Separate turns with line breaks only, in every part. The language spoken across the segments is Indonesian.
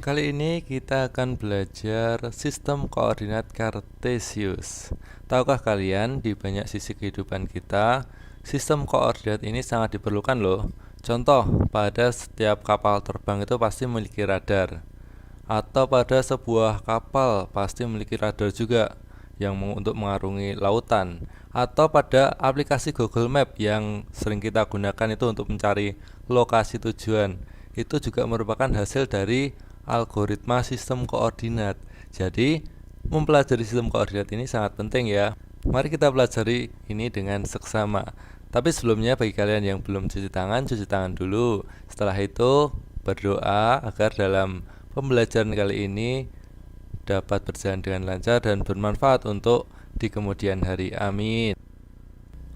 Kali ini kita akan belajar sistem koordinat Kartesius. Tahukah kalian, di banyak sisi kehidupan kita, sistem koordinat ini sangat diperlukan loh. Contoh, pada setiap kapal terbang itu pasti memiliki radar. Atau pada sebuah kapal pasti memiliki radar juga yang untuk mengarungi lautan. Atau pada aplikasi Google Map yang sering kita gunakan itu untuk mencari lokasi tujuan. Itu juga merupakan hasil dari algoritma sistem koordinat. Jadi, mempelajari sistem koordinat ini sangat penting ya. Mari kita pelajari ini dengan seksama. Tapi sebelumnya bagi kalian yang belum cuci tangan dulu. Setelah itu, berdoa agar dalam pembelajaran kali ini dapat berjalan dengan lancar dan bermanfaat untuk di kemudian hari. Amin.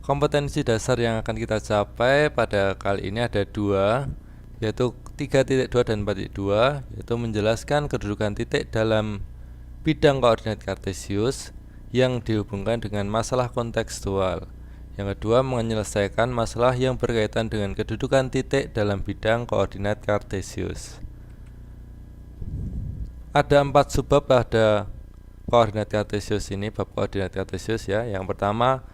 Kompetensi dasar yang akan kita capai pada kali ini ada dua, yaitu 3.2 dan 4.2, yaitu menjelaskan kedudukan titik dalam bidang koordinat Kartesius yang dihubungkan dengan masalah kontekstual. Yang kedua, menyelesaikan masalah yang berkaitan dengan kedudukan titik dalam bidang koordinat Kartesius. Ada 4 subbab pada koordinat Kartesius ini, bab koordinat Kartesius ya. Yang pertama,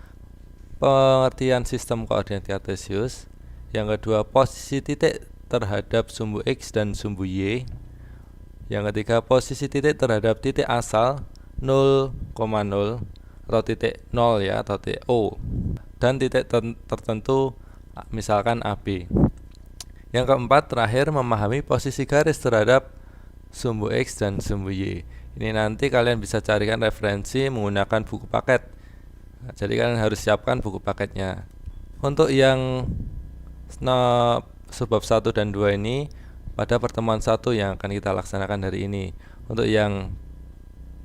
pengertian sistem koordinat Kartesius. Yang kedua, posisi titik terhadap sumbu X dan sumbu Y. Yang ketiga, posisi titik terhadap titik asal 0,0 atau titik 0 ya, atau titik O, dan titik tertentu misalkan AB. Yang keempat, terakhir, memahami posisi garis terhadap sumbu X dan sumbu Y. Ini nanti kalian bisa carikan referensi menggunakan buku paket. Jadi kalian harus siapkan buku paketnya. Untuk yang subbab 1 dan 2 ini pada pertemuan 1 yang akan kita laksanakan hari ini. Untuk yang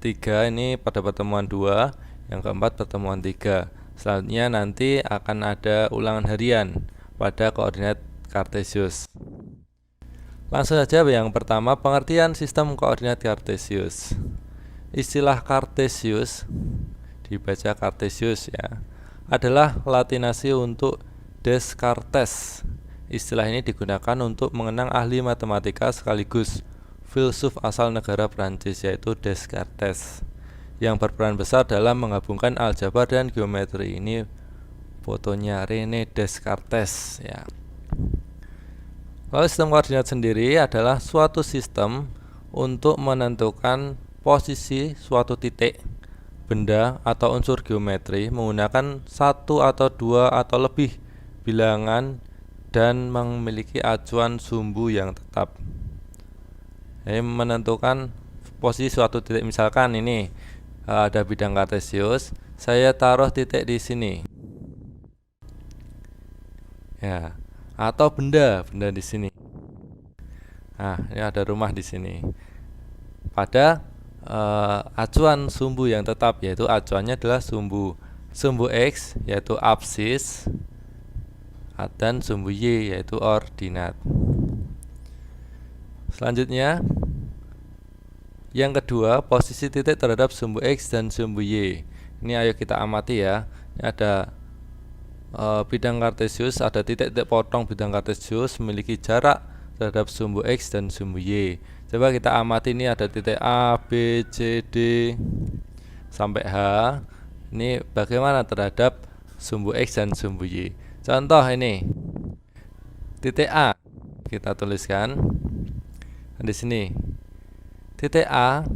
3 ini pada pertemuan 2, yang keempat pertemuan 3. Selanjutnya nanti akan ada ulangan harian pada koordinat Kartesius. Langsung saja, yang pertama, pengertian sistem koordinat Kartesius. Istilah Kartesius, dibaca Kartesius ya, adalah latinasi untuk Descartes. Istilah ini digunakan untuk mengenang ahli matematika sekaligus filsuf asal negara Prancis, yaitu Descartes, yang berperan besar dalam menggabungkan aljabar dan geometri. Ini fotonya René Descartes ya. Lalu sistem koordinat sendiri adalah suatu sistem untuk menentukan posisi suatu titik, benda atau unsur geometri menggunakan satu atau dua atau lebih bilangan dan memiliki acuan sumbu yang tetap. Jadi menentukan posisi suatu titik, misalkan ini ada bidang Kartesius, saya taruh titik di sini. Ya, atau benda di sini. Nah, ini ada rumah di sini. Pada acuan sumbu yang tetap, yaitu acuannya adalah sumbu X, yaitu absis, dan sumbu Y, yaitu ordinat. Selanjutnya, yang kedua, posisi titik terhadap sumbu X dan sumbu Y. Ini ayo kita amati ya. Ini ada bidang Kartesius, ada titik-titik potong bidang Kartesius memiliki jarak terhadap sumbu X dan sumbu Y. Coba kita amati, ini ada titik A, B, C, D sampai H. Ini bagaimana terhadap sumbu X dan sumbu Y. Contoh ini, titik A kita tuliskan di sini. Titik A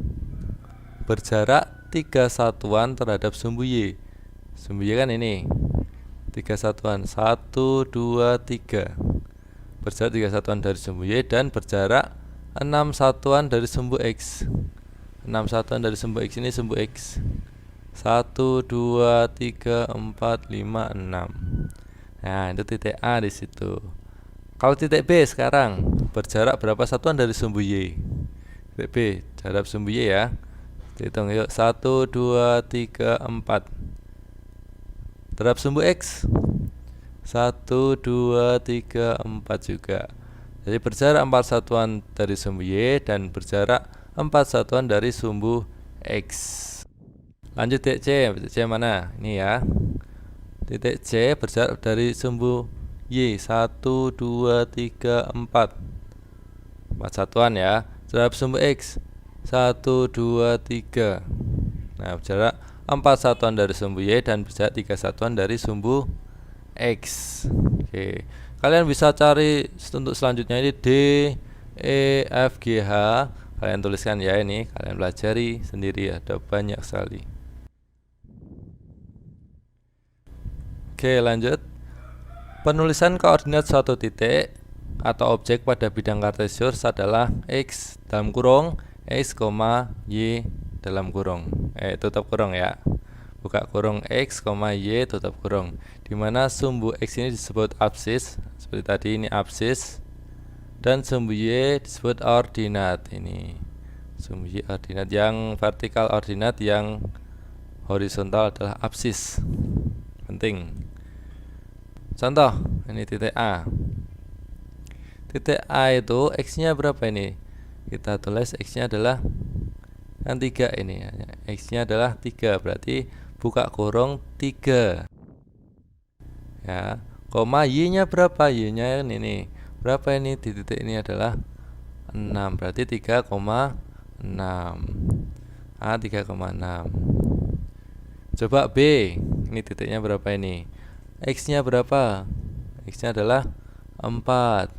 berjarak 3 satuan terhadap sumbu Y. Sumbu Y kan ini 3 satuan, 1, 2, 3. Berjarak 3 satuan dari sumbu Y dan berjarak 6 satuan dari sumbu X. 6 satuan dari sumbu X ini sumbu X. 1, 2, 3, 4, 5, 6. Nah, itu titik A di situ. Kalau titik B sekarang, berjarak berapa satuan dari sumbu Y? Titik B, jarak sumbu Y ya. Hitung yuk, 1, 2, 3, 4. Terhadap sumbu X 1, 2, 3, 4 juga. Jadi berjarak 4 satuan dari sumbu Y dan berjarak 4 satuan dari sumbu X. Lanjut titik C. Titik C mana? Ini ya. Titik C berjarak dari sumbu Y 1, 2, 3, 4. 4 satuan ya. terhadap sumbu X? 1, 2, 3. Nah, berjarak 4 satuan dari sumbu Y dan berjarak 3 satuan dari sumbu X. Oke. Kalian bisa cari untuk selanjutnya ini D, E, F, G, H. Kalian tuliskan ya ini, kalian pelajari sendiri, ada banyak sekali. Oke, lanjut. Penulisan koordinat suatu titik atau objek pada bidang kartesius adalah X dalam kurung X, Y dalam kurung. Tutup kurung ya. Buka kurung X, Y tutup kurung. Dimana sumbu X ini disebut absis, seperti tadi ini absis, dan sumbu Y disebut ordinat. Ini sumbu Y ordinat, yang vertikal ordinat, yang horizontal adalah absis. Penting. Contoh, ini titik A. Titik A itu X-nya berapa ini? Kita tulis X-nya adalah kan 3 ini. X-nya adalah 3, berarti buka kurung 3. Ya, koma Y-nya berapa? Y-nya ini. Berapa ini? Di titik ini adalah 6, berarti 3,6. A 3,6. Coba B. Ini titiknya berapa ini? X-nya berapa? X-nya adalah 4.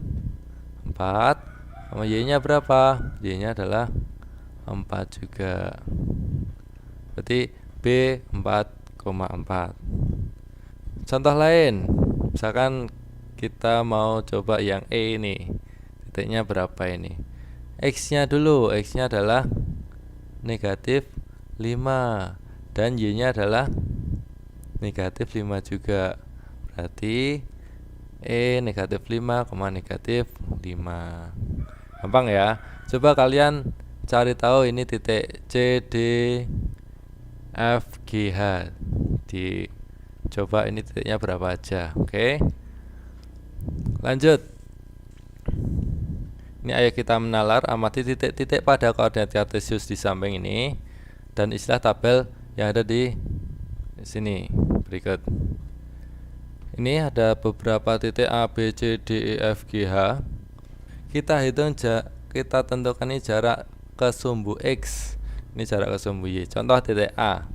4. Sama Y-nya berapa? Y-nya adalah 4 juga. Berarti B 4,4. Contoh lain, misalkan kita mau coba yang E ini. Titiknya berapa ini? X-nya dulu. X-nya adalah negatif 5. Dan Y-nya adalah negatif 5 juga. Berarti E negatif 5, negatif 5. Gampang ya. Coba kalian cari tahu ini titik C, D, F, G, H. Coba ini titiknya berapa aja. Oke. Lanjut. Ini ayo kita menalar, amati titik-titik pada koordinat kartesius di samping ini dan istilah tabel yang ada di sini berikut. Ini ada beberapa titik A, B, C, D, E, F, G, H. Kita hitung, kita tentukan ini jarak ke sumbu X. Ini jarak ke sumbu Y. Contoh titik A.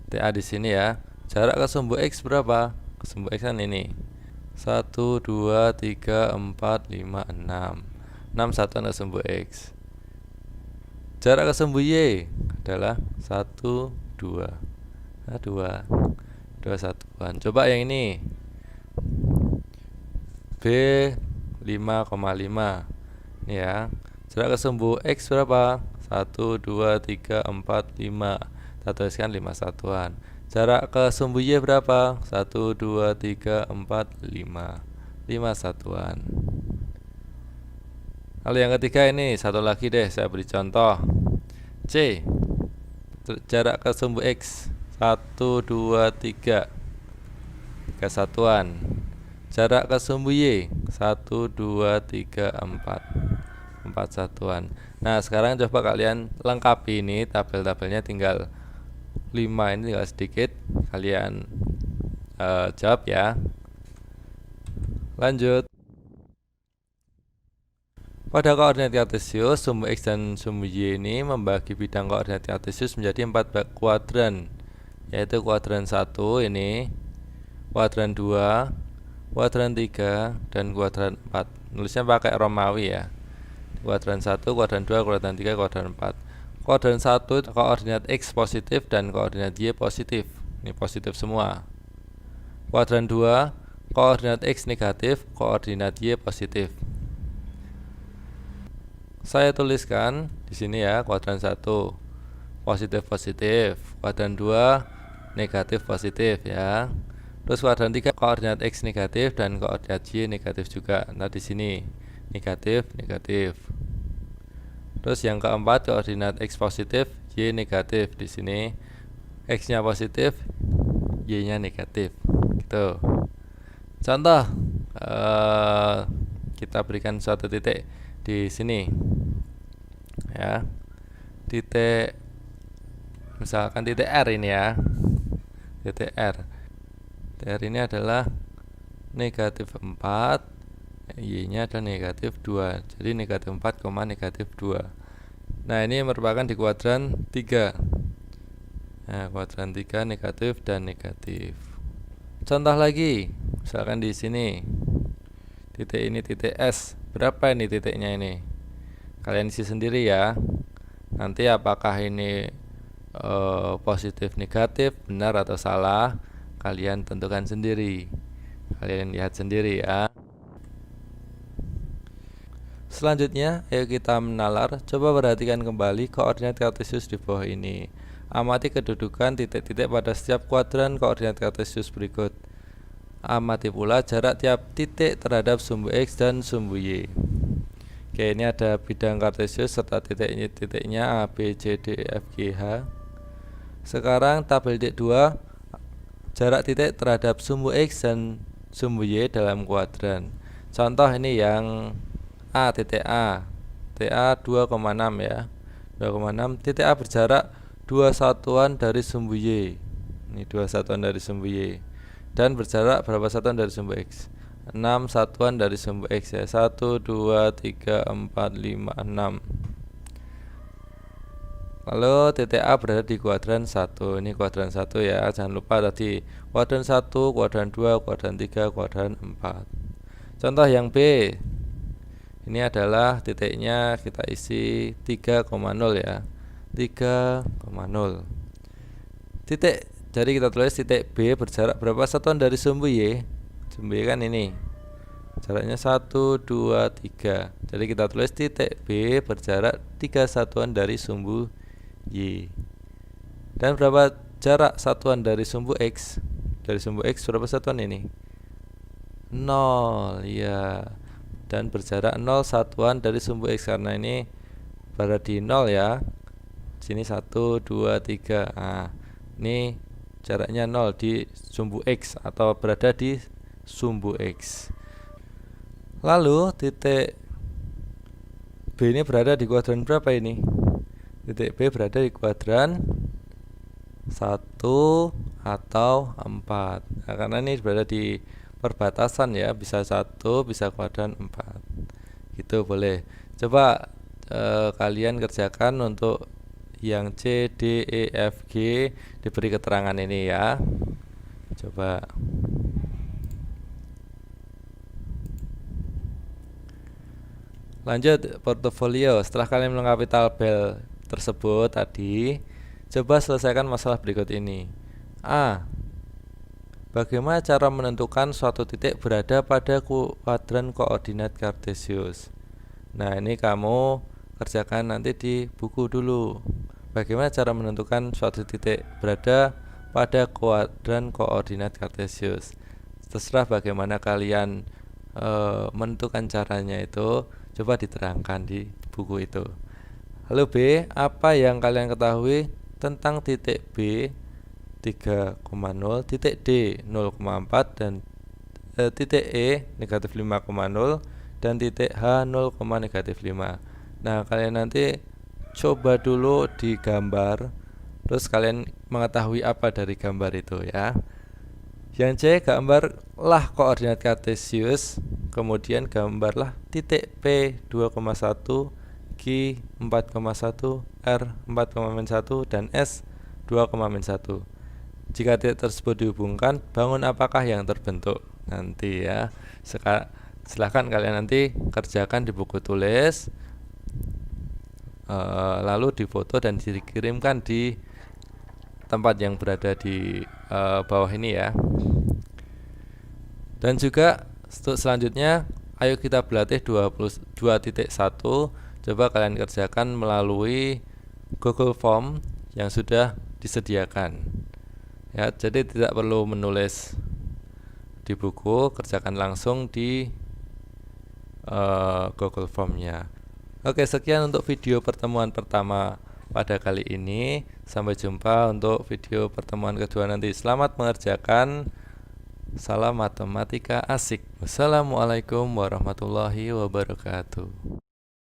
Titik A di sini ya. Jarak ke sumbu X berapa? Ke sumbu X kan ini. 1, 2, 3, 4, 5, 6. 6 satuan ke sumbu X. Jarak ke sumbu Y adalah 1, 2. Nah, 2 satuan. Coba yang ini. B 5,5. Ini ya. Jarak ke sumbu X berapa? 1, 2, 3, 4, 5. Kita tuliskan 5 satuan. Jarak ke sumbu Y berapa? 1, 2, 3, 4, 5. 5 satuan. Lalu yang ketiga ini, satu lagi deh, saya beri contoh. C. Jarak ke sumbu X 1, 2, 3. 3 satuan. Jarak ke sumbu Y 1, 2, 3, 4. 4 satuan. Nah, sekarang coba kalian lengkapi ini tabel-tabelnya, tinggal 5 ini tinggal sedikit. Kalian jawab ya. Lanjut. Pada koordinat kartesius, sumbu X dan sumbu Y ini membagi bidang koordinat kartesius menjadi 4 kuadran, yaitu kuadran 1 ini, kuadran 2, kuadran 3, dan kuadran 4. Nulisnya pakai Romawi ya. Kuadran 1, kuadran 2, kuadran 3, kuadran 4. Kuadran 1 koordinat X positif dan koordinat Y positif. Ini positif semua. Kuadran 2 koordinat X negatif, koordinat Y positif. Saya tuliskan di sini ya, kuadran 1 positif positif, kuadran 2 negatif positif ya. Terus kuadran 3 koordinat X negatif dan koordinat Y negatif juga. Nah, di sini negatif negatif. Terus yang keempat koordinat X positif, Y negatif. Di sini X-nya positif, Y-nya negatif. Gitu. Contoh, kita berikan suatu titik di sini. Ya. Titik, misalkan titik R ini ya. Titik R. Titik R ini adalah negatif 4, Y-nya adalah negatif 2. Jadi negatif 4, negatif 2. Nah, ini merupakan di kuadran 3. Nah, kuadran 3 negatif dan negatif. Contoh lagi, misalkan di sini titik ini titik S. Berapa ini titiknya ini? Kalian isi sendiri ya. Nanti apakah ini positif negatif, benar atau salah, kalian tentukan sendiri. Kalian lihat sendiri ya. Selanjutnya, ayo kita menalar. Coba perhatikan kembali koordinat kartesius di bawah ini. Amati kedudukan titik-titik pada setiap kuadran koordinat kartesius berikut. Amati pula jarak tiap titik terhadap sumbu X dan sumbu Y. Oke, ini ada bidang kartesius serta titiknya A, B, C, D, E, F, G, H. Sekarang tabel D2, jarak titik terhadap sumbu X dan sumbu Y dalam kuadran. Contoh ini yang A, titik A, TA 2,6 ya, 2,6. Titik A berjarak 2 satuan dari sumbu Y. Ini 2 satuan dari sumbu Y. Dan berjarak berapa satuan dari sumbu X? 6 satuan dari sumbu X ya. 1, 2, 3, 4, 5, 6. Lalu titik A berada di kuadran 1. Ini kuadran 1 ya. Jangan lupa tadi kuadran 1, kuadran 2, kuadran 3, kuadran 4. Contoh yang B. Ini adalah titiknya kita isi 3,0 ya. 3,0. Titik, jadi kita tulis titik B berjarak berapa satuan dari sumbu Y? Sumbu Y kan ini. Jaraknya 1, 2, 3. Jadi kita tulis titik B berjarak 3 satuan dari sumbu Y. Dan berapa jarak satuan dari sumbu X? Dari sumbu X berapa satuan ini? 0 ya. Dan berjarak 0 satuan dari sumbu X, karena ini berada di 0 ya. Sini 1, 2, 3. Nah, ini jaraknya 0 di sumbu X atau berada di sumbu X. Lalu titik B ini berada di kuadran berapa ini? Titik B berada di kuadran 1 atau 4. Nah, karena ini berada di perbatasan ya, bisa 1, bisa kuadran 4. Gitu boleh. Coba kalian kerjakan untuk yang C, D, E, F, G, diberi keterangan ini ya. Coba. Lanjut portofolio. Setelah kalian melengkapi tabel tersebut tadi, coba selesaikan masalah berikut ini. A. Bagaimana cara menentukan suatu titik berada pada kuadran koordinat kartesius? Nah, ini kamu kerjakan nanti di buku dulu. Bagaimana cara menentukan suatu titik berada pada kuadran koordinat kartesius? Terserah bagaimana kalian menentukan caranya itu, coba diterangkan di buku itu. Lalu B, apa yang kalian ketahui tentang titik B 3,0, titik D 0,4 dan titik E negatif 5,0 dan titik H 0,-5. Nah, kalian nanti coba dulu digambar, terus kalian mengetahui apa dari gambar itu ya. Yang C, gambarlah koordinat kartesius, kemudian gambarlah titik P 2,1, Q 4,1, R 4,-1 dan S 2,-1. Jika titik tersebut dihubungkan, bangun apakah yang terbentuk nanti ya. Silahkan kalian nanti kerjakan di buku tulis, lalu difoto dan dikirimkan di tempat yang berada di bawah ini ya. Dan juga untuk selanjutnya, ayo kita berlatih 22.1. Coba kalian kerjakan melalui Google Form yang sudah disediakan. Ya, jadi tidak perlu menulis di buku, kerjakan langsung di Google Form-nya. Oke, sekian untuk video pertemuan pertama pada kali ini. Sampai jumpa untuk video pertemuan kedua nanti. Selamat mengerjakan. Salam matematika asik. Wassalamualaikum warahmatullahi wabarakatuh.